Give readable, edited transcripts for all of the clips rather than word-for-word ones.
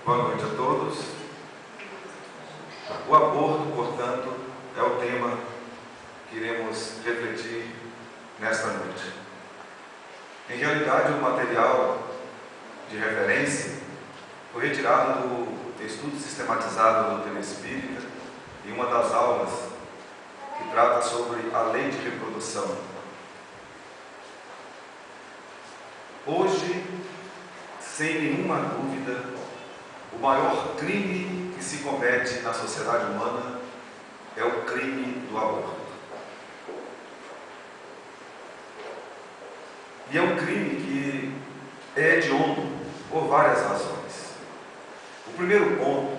Boa noite a todos. O aborto, portanto, é o tema que iremos refletir nesta noite. Em realidade, o material de referência foi retirado do estudo sistematizado da doutrina espírita em uma das aulas que trata sobre a lei de reprodução. Hoje, sem nenhuma dúvida, o maior crime que se comete na sociedade humana é o crime do aborto. E é um crime que é hediondo por várias razões. O primeiro ponto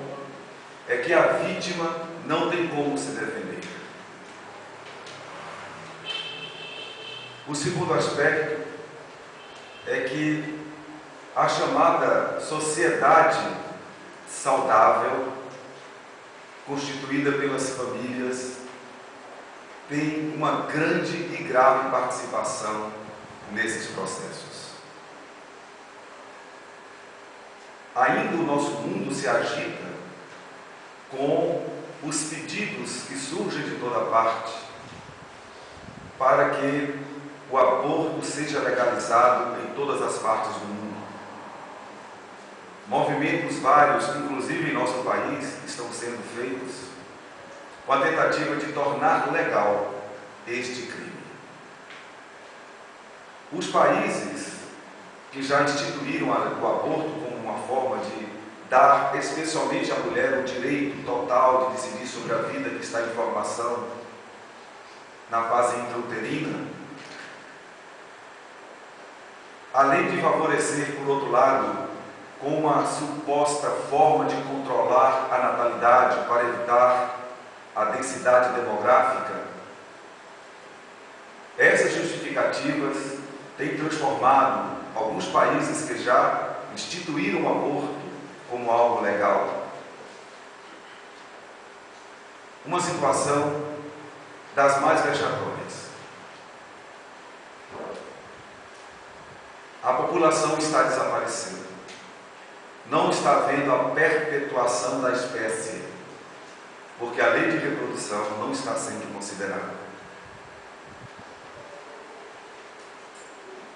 é que a vítima não tem como se defender. O segundo aspecto é que a chamada sociedade saudável, constituída pelas famílias, tem uma grande e grave participação nesses processos. Ainda o nosso mundo se agita com os pedidos que surgem de toda parte para que o aborto seja legalizado em todas as partes do mundo. Movimentos vários, inclusive em nosso país, estão sendo feitos com a tentativa de tornar legal este crime. Os países que já instituíram o aborto como uma forma de dar, especialmente à mulher, o direito total de decidir sobre a vida que está em formação na fase intrauterina, além de favorecer, por outro lado, com uma suposta forma de controlar a natalidade para evitar a densidade demográfica, essas justificativas têm transformado alguns países que já instituíram o aborto como algo legal. Uma situação das mais vexatórias. A população está desaparecendo. Não está havendo a perpetuação da espécie, porque a lei de reprodução não está sendo considerada.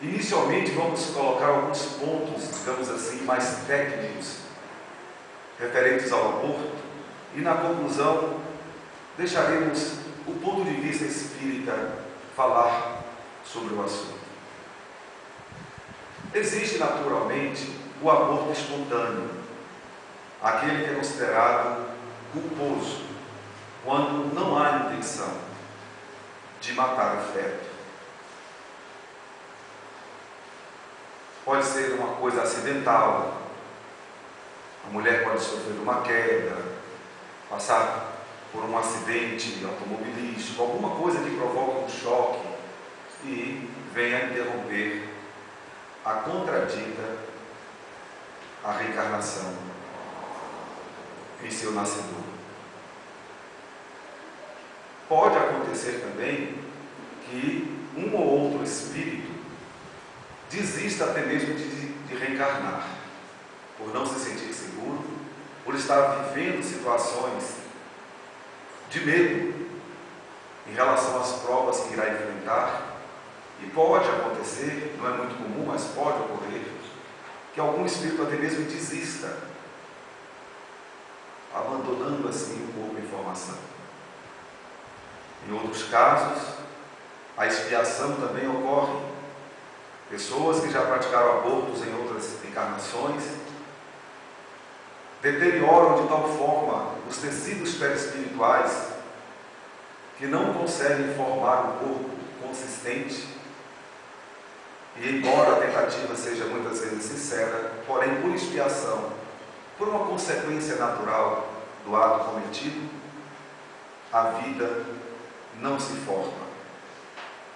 Inicialmente, vamos colocar alguns pontos, digamos assim, mais técnicos, referentes ao aborto, e na conclusão, deixaremos o ponto de vista espírita falar sobre o assunto. Existe, naturalmente, o aborto espontâneo, aquele que é considerado culposo, quando não há intenção de matar o feto. Pode ser uma coisa acidental, a mulher pode sofrer uma queda, passar por um acidente automobilístico, alguma coisa que provoca um choque e venha interromper a contradita a reencarnação em seu nascedor. Pode acontecer também que um ou outro espírito desista até mesmo de reencarnar, por não se sentir seguro, por estar vivendo situações de medo em relação às provas que irá enfrentar. E pode acontecer, não é muito comum, mas pode ocorrer, que algum espírito até mesmo desista, abandonando assim um pouco a informação. Em outros casos, a expiação também ocorre. Pessoas que já praticaram abortos em outras encarnações deterioram de tal forma os tecidos perispirituais que não conseguem formar um corpo consistente. E embora a tentativa seja muitas vezes sincera, porém por expiação, por uma consequência natural do ato cometido, a vida não se forma.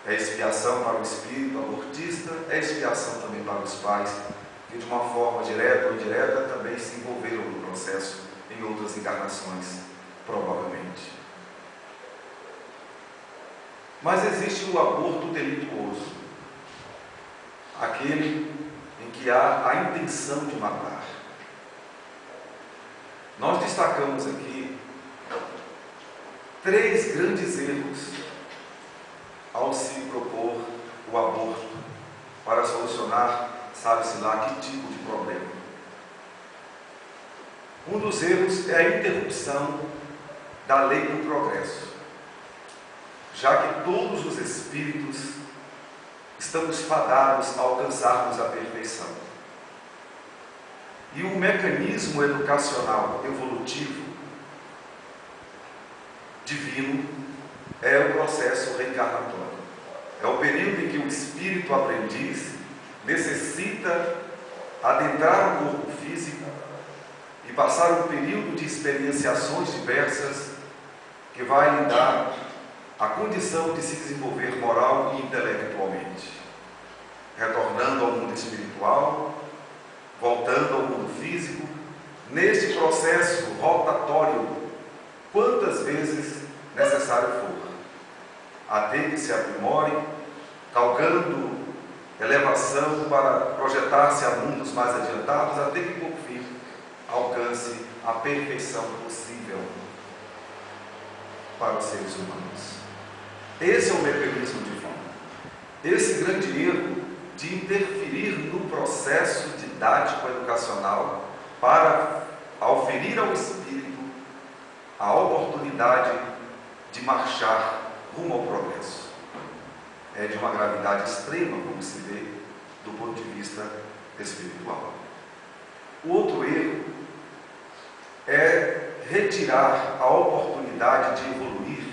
É expiação para o espírito abortista, é expiação também para os pais, que de uma forma direta ou indireta também se envolveram no processo em outras encarnações, provavelmente. Mas existe o aborto delituoso, aquele em que há a intenção de matar. Nós destacamos aqui 3 grandes erros ao se propor o aborto para solucionar, sabe-se lá, que tipo de problema. Um dos erros é a interrupção da lei do progresso, já que todos os espíritos estamos fadados a alcançarmos a perfeição. E o mecanismo educacional evolutivo divino é o processo reencarnatório. É o período em que o espírito aprendiz necessita adentrar o corpo físico e passar um período de experienciações diversas que vai lhe dar a condição de se desenvolver moral e intelectualmente, retornando ao mundo espiritual, voltando ao mundo físico, neste processo rotatório, quantas vezes necessário for, até que se aprimore, galgando elevação para projetar-se a mundos mais adiantados, até que por fim alcance a perfeição possível para os seres humanos. Esse é o mecanismo divino. Esse grande erro de interferir no processo didático educacional para oferir ao espírito a oportunidade de marchar rumo ao progresso. É de uma gravidade extrema, como se vê do ponto de vista espiritual. O outro erro é retirar a oportunidade de evoluir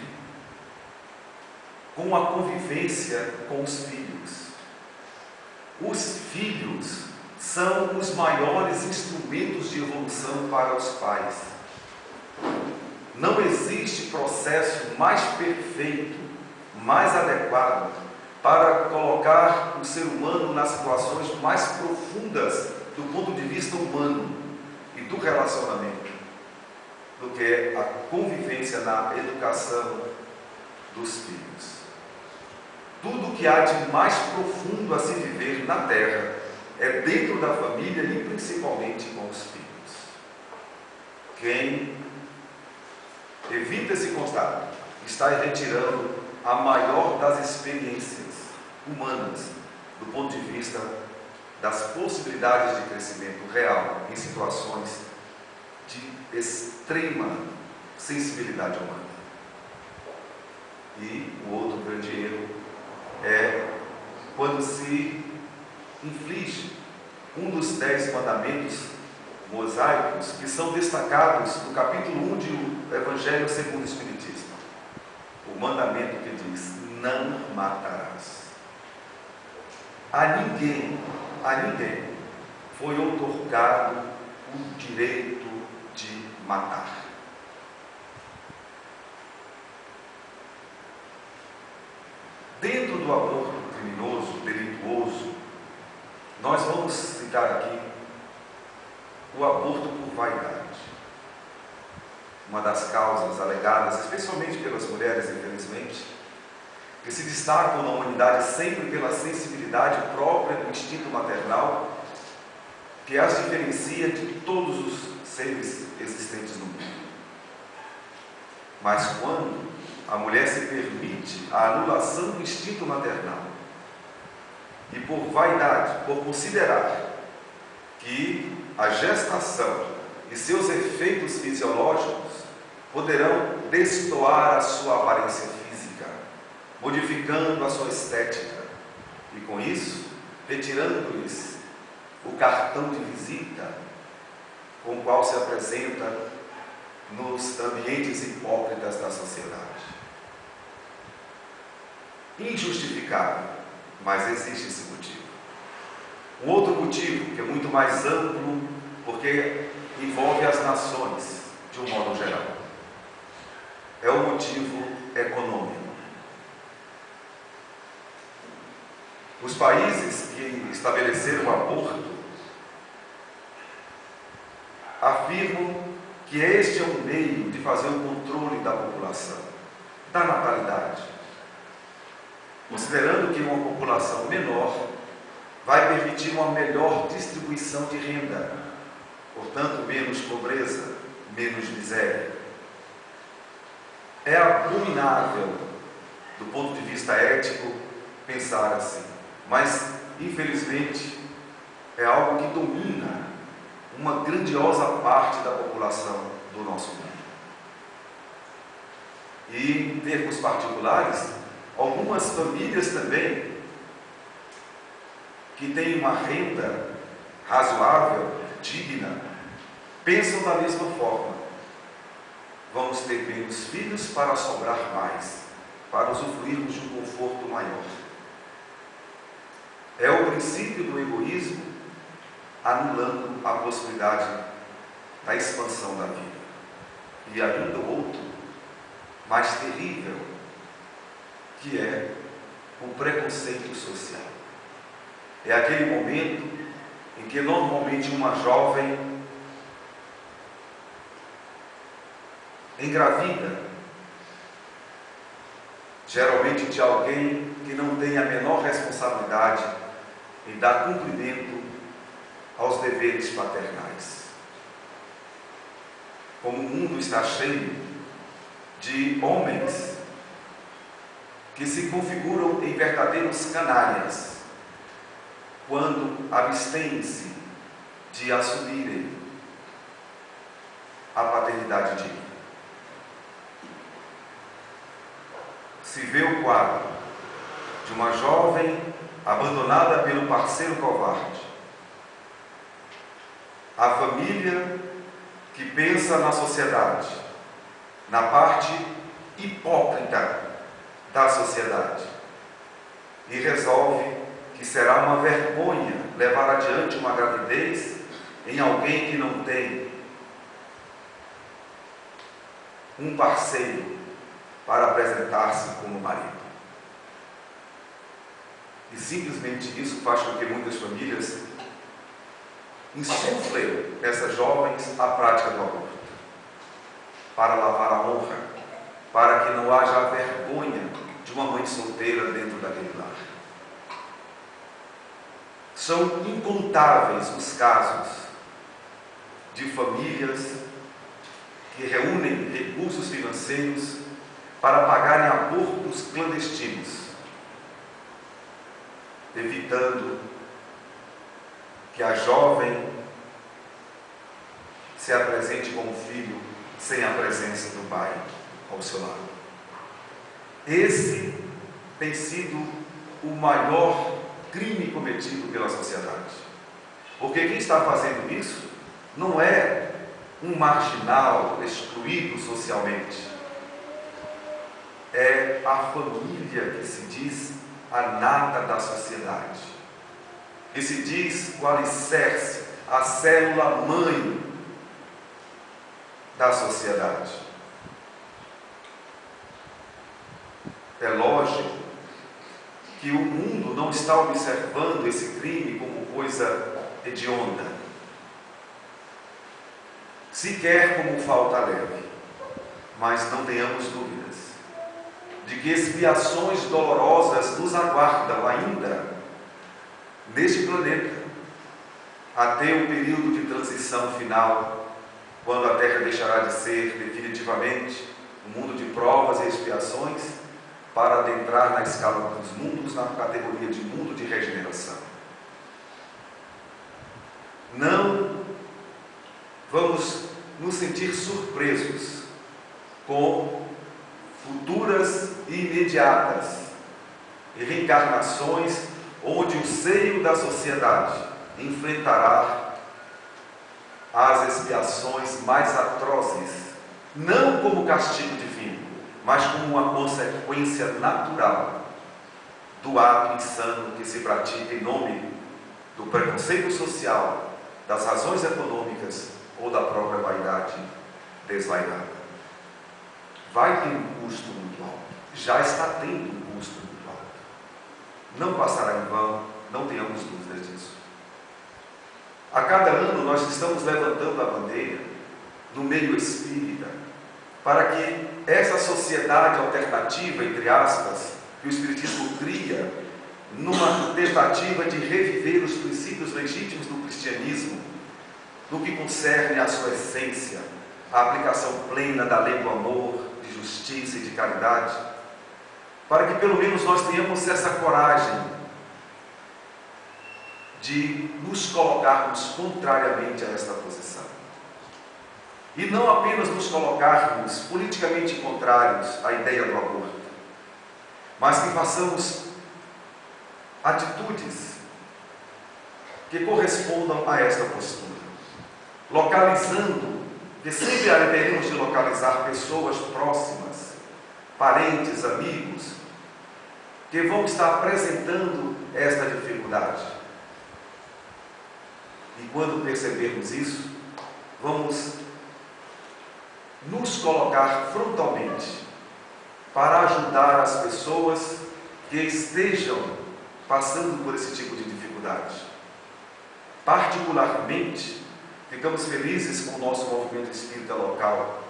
com a convivência com os filhos. Os filhos são os maiores instrumentos de evolução para os pais. Não existe processo mais perfeito, mais adequado para colocar o ser humano nas situações mais profundas do ponto de vista humano e do relacionamento, do que a convivência na educação dos filhos. Tudo que há de mais profundo a se viver na Terra é dentro da família e principalmente com os filhos. Quem evita esse contato está retirando a maior das experiências humanas do ponto de vista das possibilidades de crescimento real em situações de extrema sensibilidade humana. E o outro grande erro é quando se inflige um dos 10 mandamentos mosaicos que são destacados no capítulo 1 do Evangelho segundo o Espiritismo. O mandamento que diz: não matarás. A ninguém foi outorgado o direito de matar. Dentro do aborto criminoso, delituoso, nós vamos citar aqui o aborto por vaidade. Uma das causas alegadas, especialmente pelas mulheres, infelizmente, que se destacam na humanidade sempre pela sensibilidade própria do instinto maternal, que as diferencia de todos os seres existentes no mundo. Mas quando a mulher se permite a anulação do instinto maternal e por vaidade, por considerar que a gestação e seus efeitos fisiológicos poderão destoar a sua aparência física, modificando a sua estética e com isso retirando-lhes o cartão de visita com o qual se apresenta nos ambientes hipócritas da sociedade. Injustificável, mas existe esse motivo. Um outro motivo, que é muito mais amplo, porque envolve as nações de um modo geral, é o motivo econômico. Os países que estabeleceram o aborto afirmam que este é um meio de fazer o controle da população, da natalidade, considerando que uma população menor vai permitir uma melhor distribuição de renda, portanto, menos pobreza, menos miséria. É abominável, do ponto de vista ético, pensar assim, mas, infelizmente, é algo que domina uma grandiosa parte da população do nosso mundo. E, em termos particulares, algumas famílias também, que têm uma renda razoável, digna, pensam da mesma forma. Vamos ter menos filhos para sobrar mais, para usufruirmos de um conforto maior. É o princípio do egoísmo anulando a possibilidade da expansão da vida. E ainda o outro, mais terrível, que é o preconceito social. É aquele momento em que normalmente uma jovem engravida, geralmente de alguém que não tem a menor responsabilidade em dar cumprimento aos deveres paternais. Como o mundo está cheio de homens que se configuram em verdadeiros canalhas quando abstêm-se de assumirem a paternidade digna. Se vê o quadro de uma jovem abandonada pelo parceiro covarde, a família que pensa na sociedade, na parte hipócrita da sociedade, e resolve que será uma vergonha levar adiante uma gravidez em alguém que não tem um parceiro para apresentar-se como marido. E simplesmente isso faz com que muitas famílias insuflem essas jovens a prática do aborto, para lavar a honra, para que não haja a vergonha de uma mãe solteira dentro daquele lar. São incontáveis os casos de famílias que reúnem recursos financeiros para pagarem abortos clandestinos, evitando que a jovem se apresente com o filho sem a presença do pai ao seu lado. Esse tem sido o maior crime cometido pela sociedade. Porque quem está fazendo isso não é um marginal excluído socialmente. É a família que se diz a nata da sociedade, que se diz o alicerce, a célula mãe da sociedade. É lógico que o mundo não está observando esse crime como coisa hedionda, sequer como falta leve, mas não tenhamos dúvidas de que expiações dolorosas nos aguardam ainda neste planeta, até o período de transição final, quando a Terra deixará de ser definitivamente um mundo de provas e expiações, para adentrar na escala dos mundos, na categoria de mundo de regeneração. Não vamos nos sentir surpresos com futuras e imediatas reencarnações onde o seio da sociedade enfrentará as expiações mais atrozes, não como castigo divino, mas como uma consequência natural do ato insano que se pratica em nome do preconceito social, das razões econômicas ou da própria vaidade desvairada. Vai ter um custo muito alto, já está tendo um custo muito alto. Não passará em vão, não tenhamos dúvidas disso. A cada ano nós estamos levantando a bandeira no meio espírita para que essa sociedade alternativa, entre aspas, que o Espiritismo cria, numa tentativa de reviver os princípios legítimos do cristianismo, no que concerne à sua essência, a aplicação plena da lei do amor, de justiça e de caridade, para que pelo menos nós tenhamos essa coragem de nos colocarmos contrariamente a esta posição. E não apenas nos colocarmos politicamente contrários à ideia do aborto, mas que façamos atitudes que correspondam a esta postura, localizando, que sempre haveremos de localizar pessoas próximas, parentes, amigos, que vão estar apresentando esta dificuldade. E quando percebermos isso, vamos nos colocar frontalmente para ajudar as pessoas que estejam passando por esse tipo de dificuldade. Particularmente, ficamos felizes com o nosso movimento espírita local,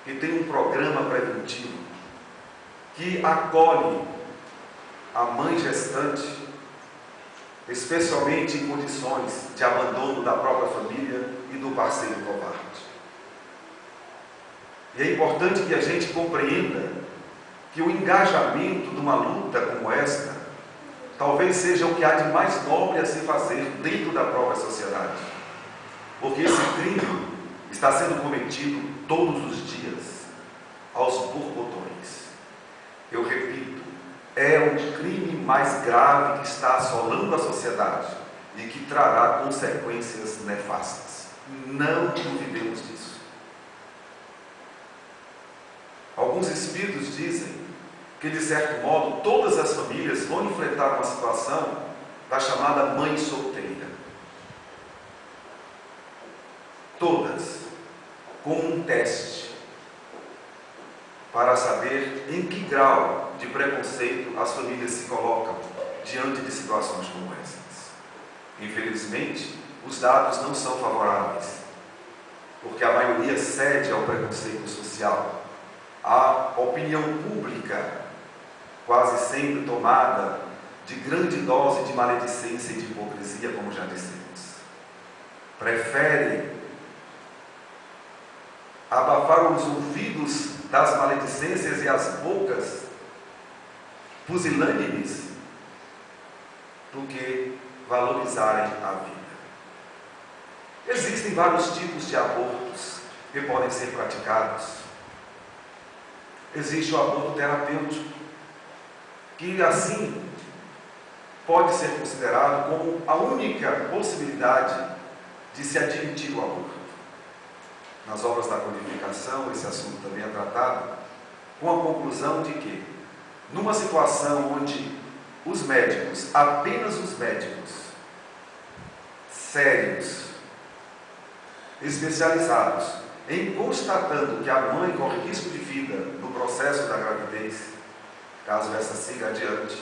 que tem um programa preventivo que acolhe a mãe gestante, especialmente em condições de abandono da própria família e do parceiro covarde. E é importante que a gente compreenda que o engajamento numa luta como esta talvez seja o que há de mais nobre a se fazer dentro da própria sociedade, porque esse crime está sendo cometido todos os dias, aos borbotões. Eu repito, é o crime mais grave que está assolando a sociedade e que trará consequências nefastas. Não duvidemos disso. Alguns espíritos dizem que, de certo modo, todas as famílias vão enfrentar uma situação da chamada mãe solteira. Todas, com um teste, para saber em que grau de preconceito as famílias se colocam diante de situações como essas. Infelizmente, os dados não são favoráveis, porque a maioria cede ao preconceito social. A opinião pública, quase sempre tomada de grande dose de maledicência e de hipocrisia, como já dissemos, prefere abafar os ouvidos das maledicências e as bocas pusilânimes do que valorizarem a vida. Existem vários tipos de abortos que podem ser praticados. Existe o aborto terapêutico, que assim pode ser considerado como a única possibilidade de se admitir o aborto. Nas obras da codificação, esse assunto também é tratado, com a conclusão de que, numa situação onde os médicos, apenas os médicos, sérios, especializados em constatando que a mãe corre risco de vida no processo da gravidez, caso essa siga adiante,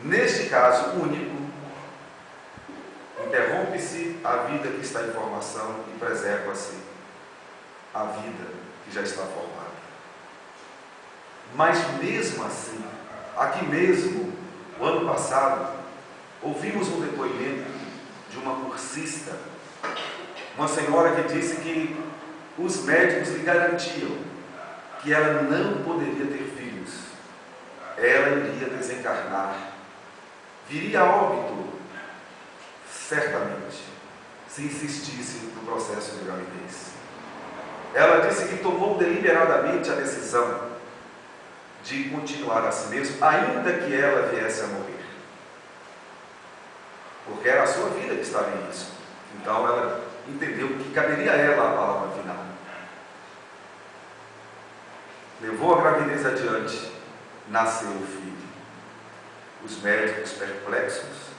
neste caso único, interrompe-se a vida que está em formação e preserva-se a vida que já está formada. Mas mesmo assim, aqui mesmo, o ano passado, ouvimos um depoimento de uma cursista, uma senhora que disse que os médicos lhe garantiam que ela não poderia ter filhos, ela iria desencarnar, viria a óbito, certamente, se insistisse no processo de gravidez. Ela disse que tomou deliberadamente a decisão de continuar a si mesma, ainda que ela viesse a morrer, porque era a sua vida que estava em risco. Então ela entendeu que caberia a ela a palavra final. Levou a gravidez adiante, nasceu o filho. Os médicos perplexos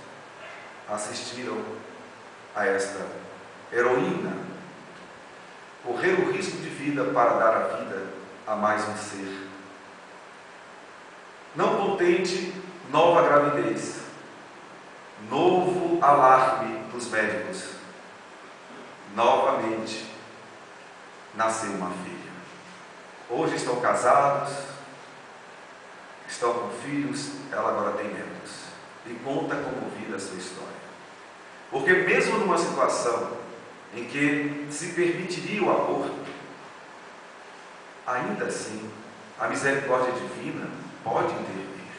assistiram a esta heroína correr o risco de vida para dar a vida a mais um ser. Não contente, nova gravidez, novo alarme dos médicos. Novamente nasceu uma filha. Hoje estão casados, estão com filhos, ela agora tem netos. E conta comovida a sua história. Porque mesmo numa situação em que se permitiria o aborto, ainda assim, a misericórdia divina pode intervir,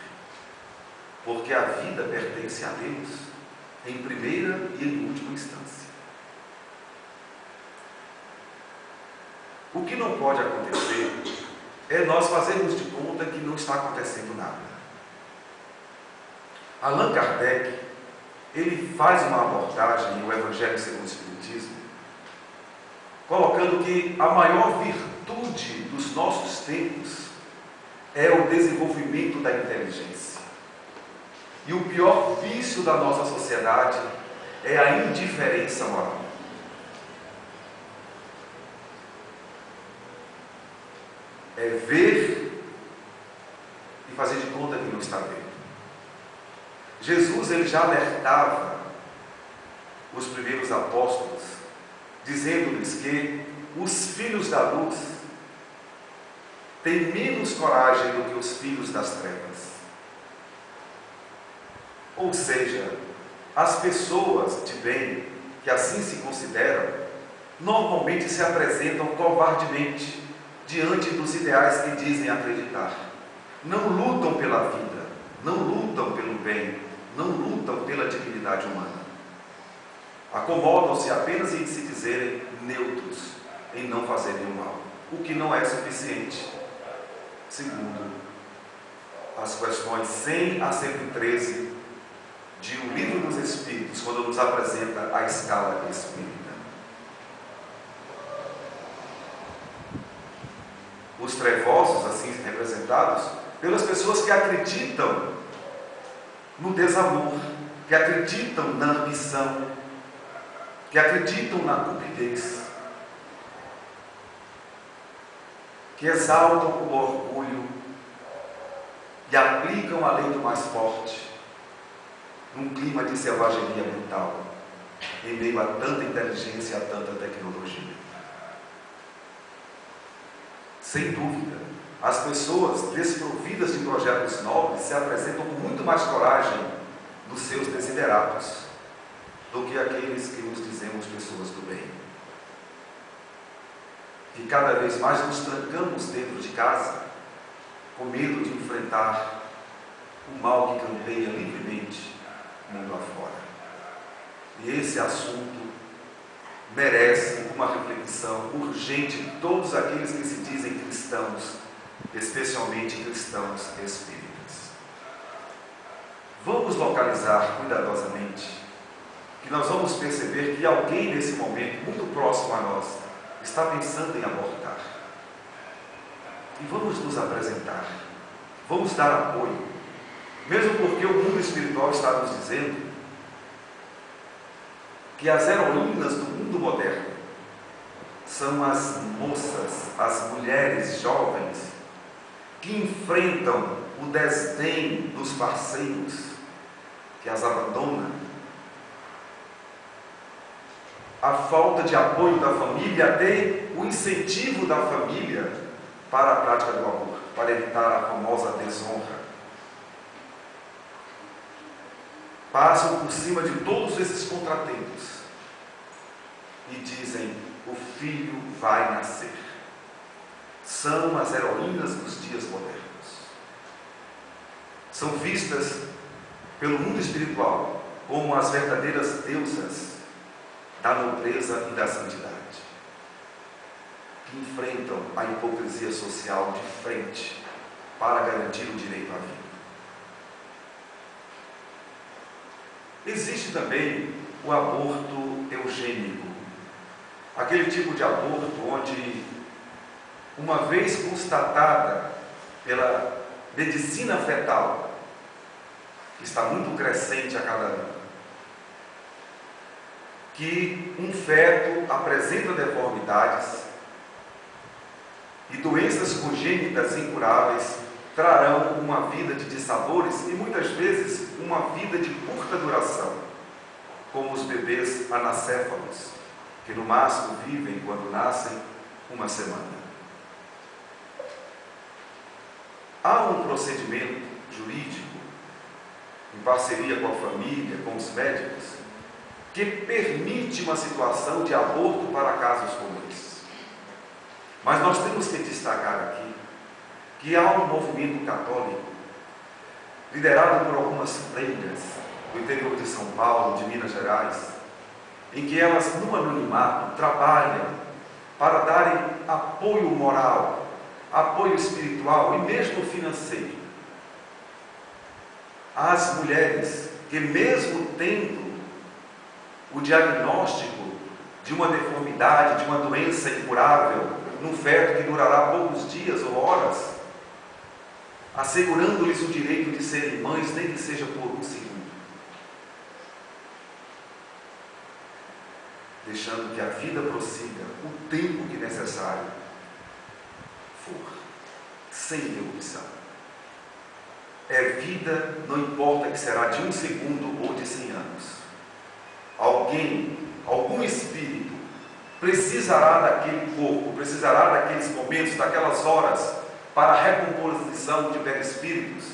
porque a vida pertence a Deus, em primeira e em última instância. O que não pode acontecer é nós fazermos de conta que não está acontecendo nada. Allan Kardec, ele faz uma abordagem em O Evangelho segundo o Espiritismo, colocando que a maior virtude dos nossos tempos é o desenvolvimento da inteligência. E o pior vício da nossa sociedade é a indiferença moral. É ver e fazer de conta que não está vendo. Jesus, ele já alertava os primeiros apóstolos, dizendo-lhes que os filhos da luz têm menos coragem do que os filhos das trevas. Ou seja, as pessoas de bem, que assim se consideram, normalmente se apresentam covardemente diante dos ideais que dizem acreditar. Não lutam pela vida, não lutam pelo bem, não lutam pela dignidade humana. Acomodam-se apenas em se dizerem neutros, em não fazerem o mal, o que não é suficiente, segundo as questões 100 a 113 de O Livro dos Espíritos, quando nos apresenta a escala espírita. Os trevosos, assim representados, pelas pessoas que acreditam no desamor, que acreditam na ambição, que acreditam na cupidez, que exaltam o orgulho e aplicam a lei do mais forte num clima de selvageria brutal, em meio a tanta inteligência e a tanta tecnologia. Sem dúvida, as pessoas desprovidas de projetos nobres se apresentam com muito mais coragem nos seus desideratos do que aqueles que nos dizemos pessoas do bem. E cada vez mais nos trancamos dentro de casa, com medo de enfrentar o mal que campeia livremente mundo afora. E esse assunto merece uma reflexão urgente de todos aqueles que se dizem cristãos, especialmente cristãos espíritas. Vamos localizar cuidadosamente, que nós vamos perceber que alguém nesse momento, muito próximo a nós, está pensando em abortar. E vamos nos apresentar, vamos dar apoio, mesmo porque o mundo espiritual está nos dizendo que as heroínas do mundo moderno são as moças, as mulheres jovens que enfrentam o desdém dos parceiros, que as abandonam, a falta de apoio da família, até o incentivo da família para a prática do amor, para evitar a famosa desonra. Passam por cima de todos esses contratempos e dizem: o filho vai nascer. São as heroínas dos dias modernos. São vistas pelo mundo espiritual como as verdadeiras deusas da nobreza e da santidade, que enfrentam a hipocrisia social de frente para garantir o direito à vida. Existe também o aborto eugênico, aquele tipo de aborto onde, uma vez constatada pela medicina fetal, que está muito crescente a cada ano, que um feto apresenta deformidades e doenças congênitas incuráveis trarão uma vida de dissabores e muitas vezes uma vida de curta duração, como os bebês anacéfalos, que no máximo vivem, quando nascem, uma semana. Há um procedimento jurídico, em parceria com a família, com os médicos, que permite uma situação de aborto para casos como esse. Mas nós temos que destacar aqui que há um movimento católico liderado por algumas freiras do interior de São Paulo, de Minas Gerais, em que elas, no anonimato, trabalham para darem apoio moral, apoio espiritual e mesmo financeiro às mulheres que, mesmo tendo o diagnóstico de uma deformidade, de uma doença incurável, num feto que durará poucos dias ou horas, assegurando-lhes o direito de serem mães, nem que seja por um segundo, deixando que a vida prossiga o tempo que necessário for, sem interrupção. É vida, não importa que será de um segundo ou de 100 anos. Alguém, algum espírito, precisará daquele corpo, precisará daqueles momentos, daquelas horas, para a recomposição de perispíritos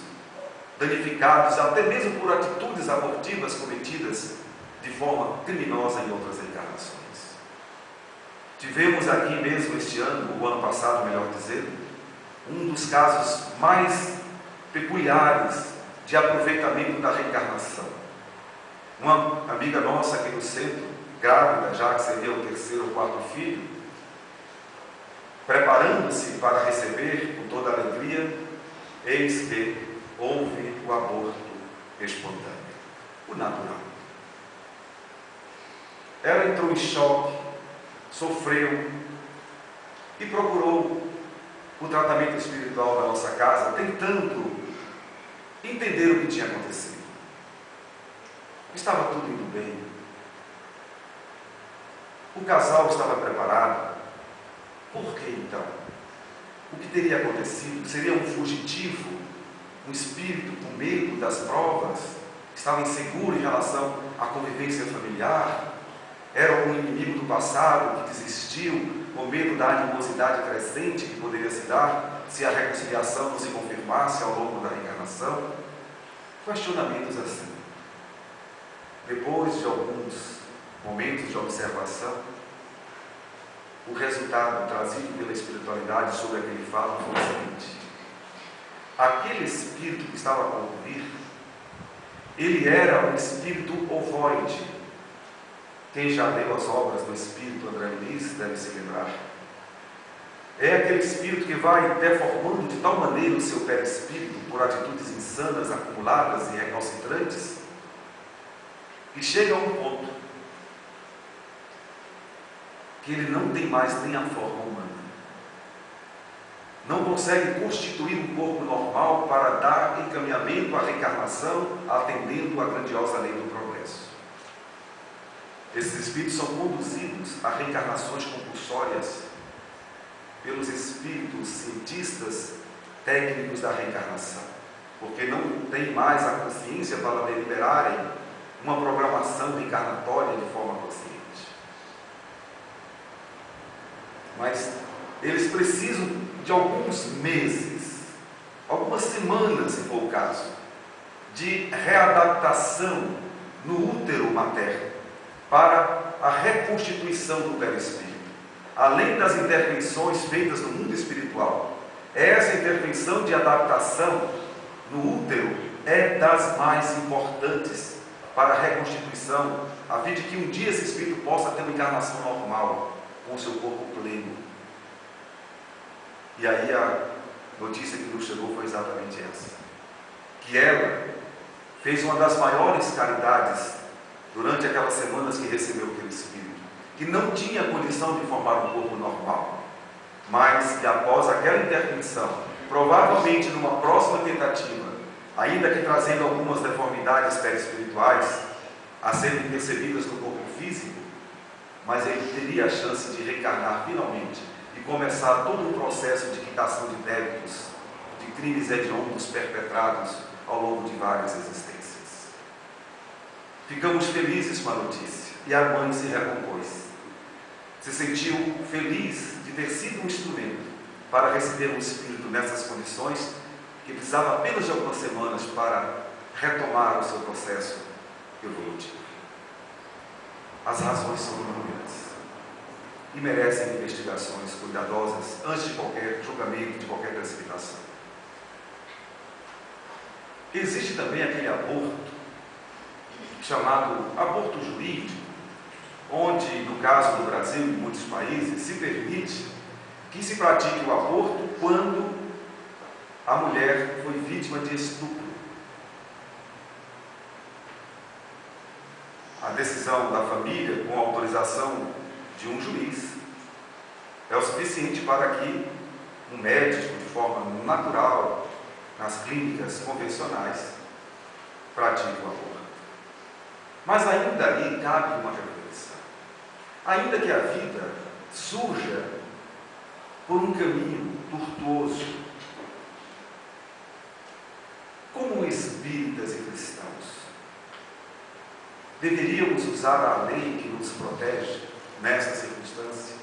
danificados, até mesmo por atitudes abortivas cometidas de forma criminosa em outras encarnações. Tivemos aqui mesmo este ano, o ano passado, melhor dizendo, um dos casos mais peculiares de aproveitamento da reencarnação. Uma amiga nossa aqui no centro, grávida, já que seria o terceiro ou quarto filho, preparando-se para receber com toda alegria, eis que houve o aborto espontâneo, o natural. Ela entrou em choque, sofreu e procurou o tratamento espiritual da nossa casa, tentando entender o que tinha acontecido. Estava tudo indo bem. O casal estava preparado. Por que então? O que teria acontecido? Seria um fugitivo, um espírito com medo das provas? Estava inseguro em relação à convivência familiar? Era algum inimigo do passado que desistiu com medo da animosidade crescente que poderia se dar se a reconciliação não se confirmasse ao longo da reencarnação? Questionamentos assim. Depois de alguns momentos de observação, o resultado trazido pela espiritualidade sobre aquele fato foi o seguinte: aquele espírito que estava a convir, ele era um espírito ovoide. Quem já leu as obras do espírito André Luiz deve se lembrar. É aquele espírito que vai deformando de tal maneira o seu perispírito por atitudes insanas, acumuladas e recalcitrantes, que chega a um ponto que ele não tem mais nem a forma humana. Não consegue constituir um corpo normal para dar encaminhamento à reencarnação, atendendo à grandiosa lei do progresso. Esses espíritos são conduzidos a reencarnações compulsórias pelos espíritos cientistas técnicos da reencarnação, porque não tem mais a consciência para deliberarem uma programação reencarnatória de forma consciente. Mas eles precisam de alguns meses, algumas semanas, se for o caso, de readaptação no útero materno para a reconstituição do perispírito. Além das intervenções feitas no mundo espiritual, essa intervenção de adaptação no útero é das mais importantes para a reconstituição, a fim de que um dia esse espírito possa ter uma encarnação normal, com o seu corpo pleno. E aí a notícia que nos chegou foi exatamente essa: que ela fez uma das maiores caridades durante aquelas semanas que recebeu aquele espírito, que não tinha condição de formar um corpo normal, mas que após aquela intervenção, provavelmente numa próxima tentativa, ainda que trazendo algumas deformidades perispirituais a serem percebidas no corpo físico, mas ele teria a chance de reencarnar finalmente e começar todo um processo de quitação de débitos, de crimes hediondos perpetrados ao longo de várias existências. Ficamos felizes com a notícia e a mãe se recompôs. Se sentiu feliz de ter sido um instrumento para receber um espírito nessas condições, que precisava apenas de algumas semanas para retomar o seu processo evolutivo. As razões são inúmeras. e merecem investigações cuidadosas antes de qualquer julgamento, de qualquer precipitação. Existe também aquele aborto, chamado aborto jurídico, onde, no caso do Brasil e em muitos países, se permite que se pratique o aborto quando a mulher foi vítima de estupro. A decisão da família, com autorização de um juiz, é o suficiente para que um médico, de forma natural, nas clínicas convencionais, pratique o aborto. Mas ainda aí cabe uma reflexão. Ainda que a vida surja por um caminho tortuoso, como espíritas e cristãos, deveríamos usar a lei que nos protege nessa circunstância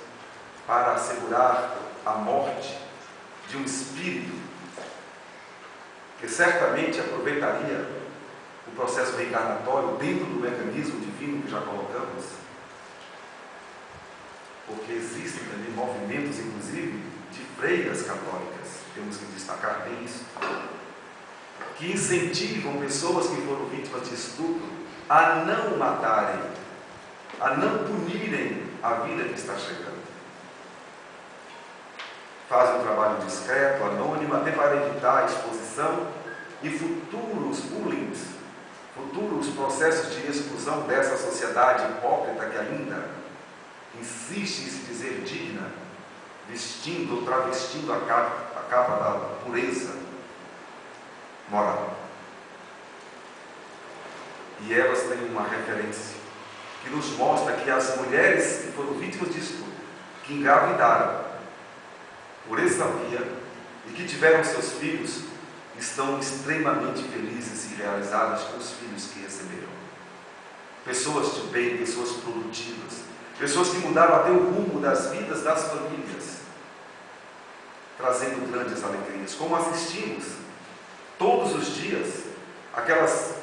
para assegurar a morte de um espírito que certamente aproveitaria o processo reencarnatório dentro do mecanismo divino que já colocamos, porque existem também movimentos, inclusive, de freiras católicas, temos que destacar bem isso, que incentivam pessoas que foram vítimas de estupro a não matarem, a não punirem a vida que está chegando. Fazem um trabalho discreto, anônimo, até para evitar a exposição e futuros bullying, futuros processos de exclusão dessa sociedade hipócrita que ainda insiste em se dizer digna, vestindo ou travestindo a capa da pureza moral. E elas têm uma referência que nos mostra que as mulheres que foram vítimas de estupro, que engravidaram por essa via e que tiveram seus filhos, estão extremamente felizes e realizadas com os filhos que receberam. Pessoas de bem, pessoas produtivas, pessoas que mudaram até o rumo das vidas das famílias, trazendo grandes alegrias, como assistimos todos os dias aquelas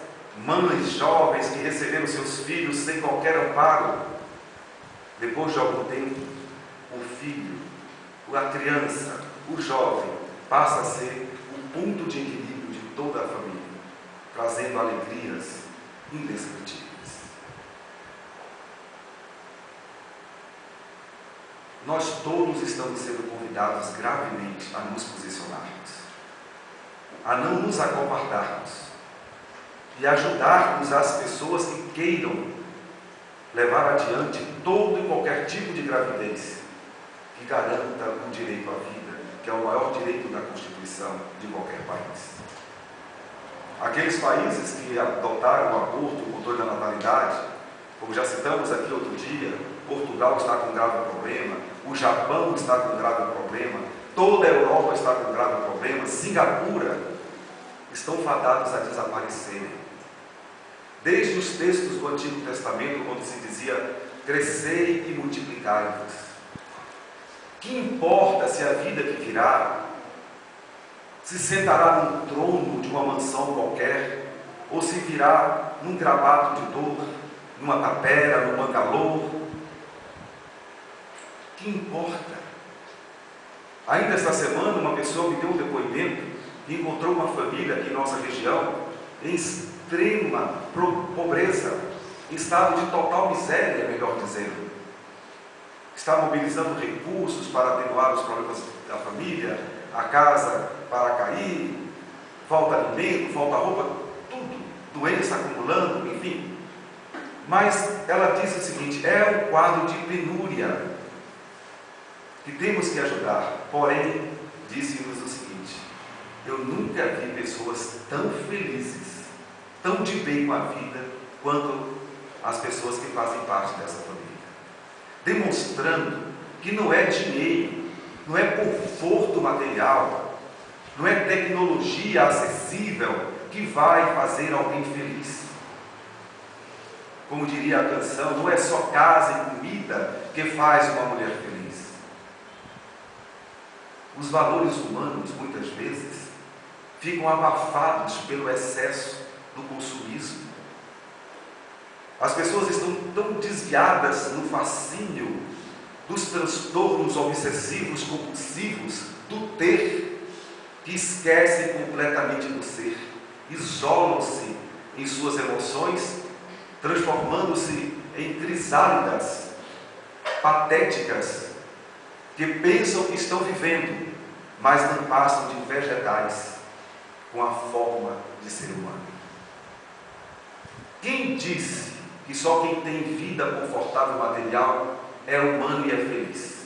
mães jovens que receberam seus filhos sem qualquer amparo. Depois de algum tempo, o filho, a criança, o jovem, passa a ser o ponto de equilíbrio de toda a família, trazendo alegrias indescritíveis. Nós todos estamos sendo convidados gravemente a nos posicionarmos, a não nos acovardarmos e ajudarmos as pessoas que queiram levar adiante todo e qualquer tipo de gravidez que garanta o direito à vida, que é o maior direito da Constituição de qualquer país. Aqueles países que adotaram o aborto, o controle da natalidade, como já citamos aqui outro dia, Portugal está com um grave problema, o Japão está com um grave problema, toda a Europa está com um grave problema, Singapura, estão fadados a desaparecerem. Desde os textos do Antigo Testamento, quando se dizia, crescei e multiplicai-vos. Que importa se a vida que virá se sentará num trono de uma mansão qualquer, ou se virá num gravado de dor, numa tapera, num bangalô? Que importa? Ainda esta semana, uma pessoa me deu um depoimento e encontrou uma família aqui em nossa região em extrema pobreza, em estado de total miséria, melhor dizendo. Está mobilizando recursos para atenuar os problemas da família, a casa para cair, falta alimento, falta roupa, tudo, doença acumulando, enfim. Mas ela diz o seguinte, é um quadro de penúria que temos que ajudar. Porém, disse-nos o seguinte, eu nunca vi pessoas tão felizes, tão de bem com a vida, quanto as pessoas que fazem parte dessa família. Demonstrando que não é dinheiro, não é conforto material, não é tecnologia acessível que vai fazer alguém feliz. Como diria a canção, não é só casa e comida que faz uma mulher feliz. Os valores humanos, muitas vezes, ficam abafados pelo excesso do consumismo. As pessoas estão tão desviadas no fascínio dos transtornos obsessivos compulsivos, do ter, que esquecem completamente do ser, isolam-se em suas emoções, transformando-se em crisálidas patéticas, que pensam que estão vivendo, mas não passam de vegetais com a forma de ser humano. Quem disse que só quem tem vida confortável material é humano e é feliz?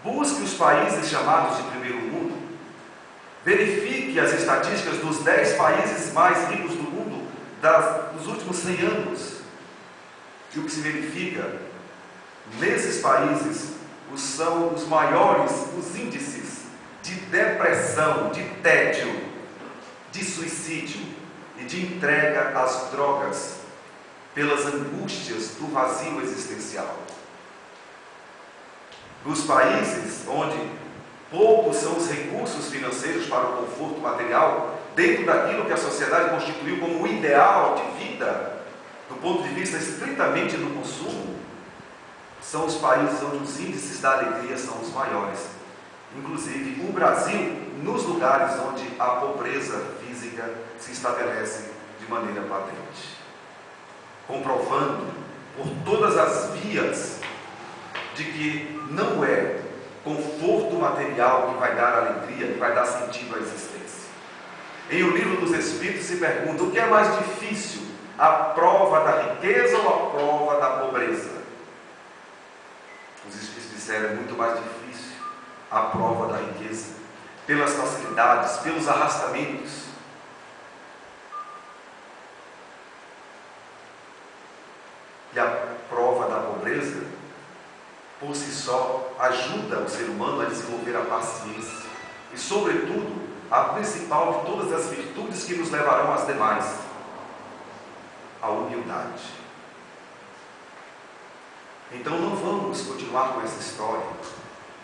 Busque os países chamados de primeiro mundo, verifique as estatísticas dos 10 países mais ricos do mundo dos últimos 100 anos. E o que se verifica, nesses países, são os maiores os índices de depressão, de tédio, de suicídio e de entrega às drogas, pelas angústias do vazio existencial. Nos países onde poucos são os recursos financeiros para o conforto material, dentro daquilo que a sociedade constituiu como o ideal de vida, do ponto de vista estritamente do consumo, são os países onde os índices da alegria são os maiores. Inclusive o Brasil, nos lugares onde a pobreza física se estabelece de maneira patente, comprovando por todas as vias de que não é conforto material que vai dar alegria, que vai dar sentido à existência. Em O Livro dos Espíritos se pergunta: o que é mais difícil, a prova da riqueza ou a prova da pobreza? Os Espíritos disseram: é muito mais difícil a prova da riqueza, pelas facilidades, pelos arrastamentos. E a prova da pobreza, por si só, ajuda o ser humano a desenvolver a paciência e, sobretudo, a principal de todas as virtudes que nos levarão às demais, a humildade. Então não vamos continuar com essa história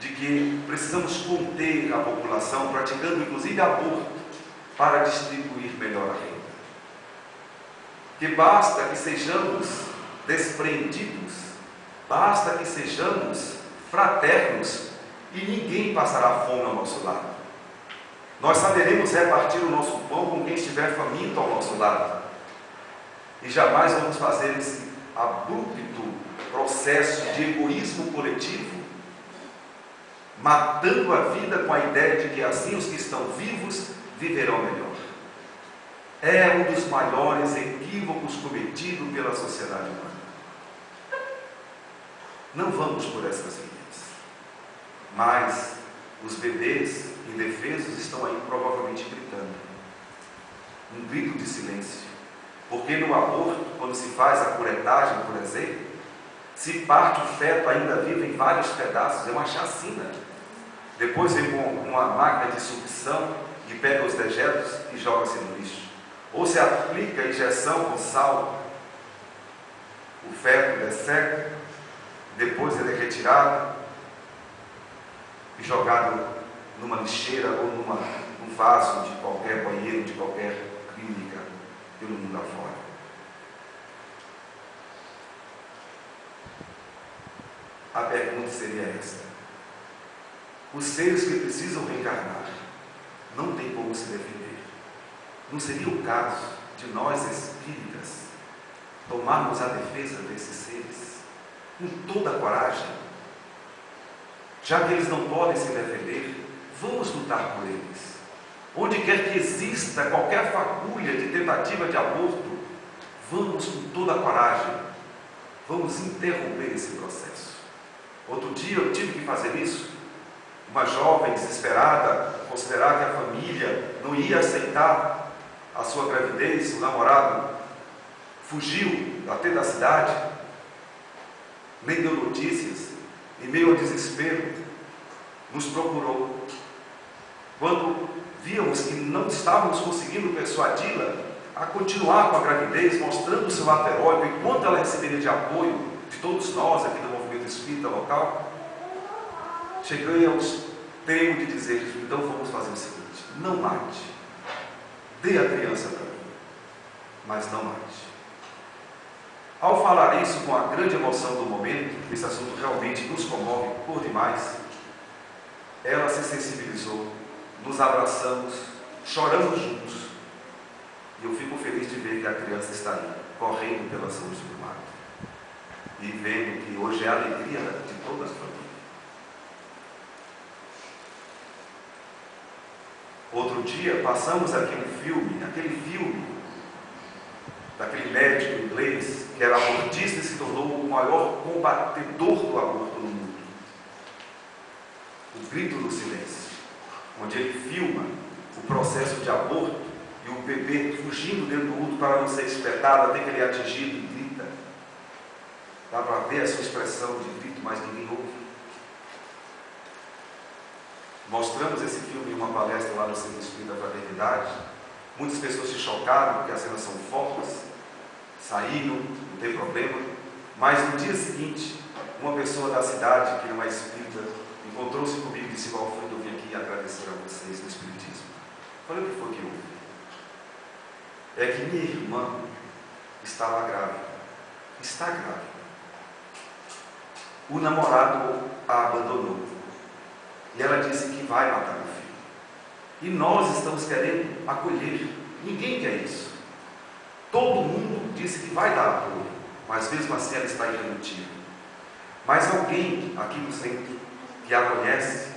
de que precisamos conter a população, praticando inclusive aborto, para distribuir melhor a renda. Que basta que sejamos desprendidos, basta que sejamos fraternos e ninguém passará fome ao nosso lado. Nós saberemos repartir o nosso pão com quem estiver faminto ao nosso lado. E jamais vamos fazer esse abrupto processo de egoísmo coletivo, matando a vida com a ideia de que assim os que estão vivos viverão melhor. É um dos maiores equívocos cometidos pela sociedade humana. Não vamos por essas vias. Mas os bebês indefesos estão aí provavelmente gritando. Um grito de silêncio. Porque no aborto, quando se faz a curetagem, por exemplo, se parte o feto ainda vivo em vários pedaços, é uma chacina. Depois vem com uma máquina de sucção e pega os dejetos e joga-se no lixo. Ou se aplica a injeção com sal, o feto desseca, depois ele é retirado e jogado numa lixeira ou num vaso de qualquer banheiro, de qualquer clínica pelo mundo afora. A pergunta seria esta: os seres que precisam reencarnar não têm como se defender. Não seria o caso de nós espíritas tomarmos a defesa desses seres com toda a coragem? Já que eles não podem se defender, vamos lutar por eles. Onde quer que exista qualquer fagulha de tentativa de aborto, vamos com toda a coragem, vamos interromper esse processo. Outro dia eu tive que fazer isso. Uma jovem desesperada, considerar que a família não ia aceitar a sua gravidez, o namorado fugiu até da cidade, nem deu notícias, em meio ao desespero, nos procurou. Quando víamos que não estávamos conseguindo persuadi-la a continuar com a gravidez, mostrando o seu ato heróico e quanto ela receberia de apoio de todos nós aqui do movimento espírita local, cheguei ao extremo de dizer: então vamos fazer o seguinte, não mate, dê a criança para mim, mas não mate. Ao falar isso com a grande emoção do momento, esse assunto realmente nos comove por demais, ela se sensibilizou, nos abraçamos, choramos juntos. E eu fico feliz de ver que a criança está ali, correndo pelas ruas do mar. E vendo que hoje é a alegria de toda a família. Outro dia, passamos aqui aquele filme daquele médico inglês que era abortista e se tornou o maior combatedor do aborto no mundo. O Grito do Silêncio, onde ele filma o processo de aborto e o bebê fugindo dentro do útero para não ser espetado até que ele é atingido e grita. Dá para ver a sua expressão de grito, mas ninguém ouve. Mostramos esse filme em uma palestra lá no Centro Espírita da Fraternidade. Muitas pessoas se chocaram porque as cenas são fortes, saíram, não tem problema. Mas no dia seguinte, uma pessoa da cidade, que não é espírita, encontrou-se comigo e disse: Valfrido, eu vim aqui agradecer a vocês no Espiritismo. Falei: o que foi que houve? É que minha irmã estava grávida. Está grávida. O namorado a abandonou. E ela disse que vai matar o filho. E nós estamos querendo acolher. Ninguém quer isso. Todo mundo disse que vai dar apoio, mas mesmo assim ela está irredutível. Mas alguém aqui no centro, que a conhece,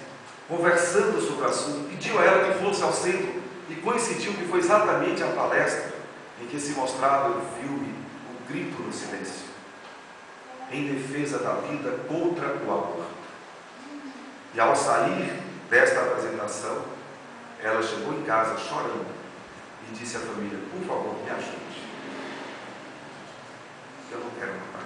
conversando sobre o assunto, pediu a ela que fosse ao centro e coincidiu que foi exatamente a palestra em que se mostrava o filme O Grito no Silêncio, em defesa da vida contra o aborto. E ao sair desta apresentação, ela chegou em casa chorando e disse à família: por favor, me ajude. Eu não quero matar.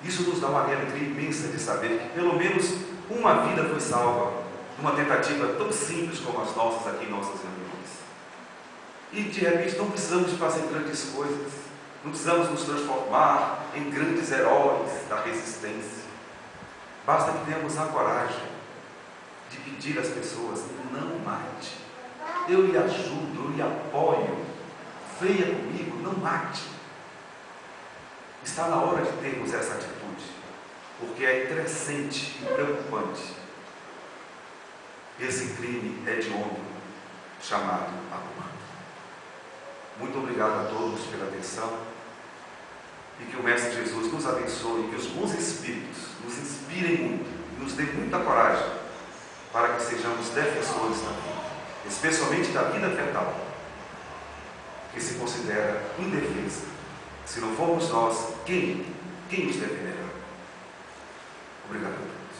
Isso nos dá uma alegria imensa de saber que pelo menos uma vida foi salva numa tentativa tão simples como as nossas aqui em nossas reuniões. E de repente não precisamos de fazer grandes coisas. Não precisamos nos transformar em grandes heróis da resistência. Basta que tenhamos a coragem de pedir às pessoas: não mate. Eu lhe ajudo, eu lhe apoio. Venha comigo, não mate. Está na hora de termos essa atitude, porque é crescente e preocupante. Esse crime hediondo chamado aborto. Muito obrigado a todos pela atenção. E que o Mestre Jesus nos abençoe, que os bons espíritos nos inspirem muito, e nos dê muita coragem para que sejamos defensores da vida, especialmente da vida fetal, que se considera indefesa. Se não formos nós, quem os defenderá? Obrigado a todos.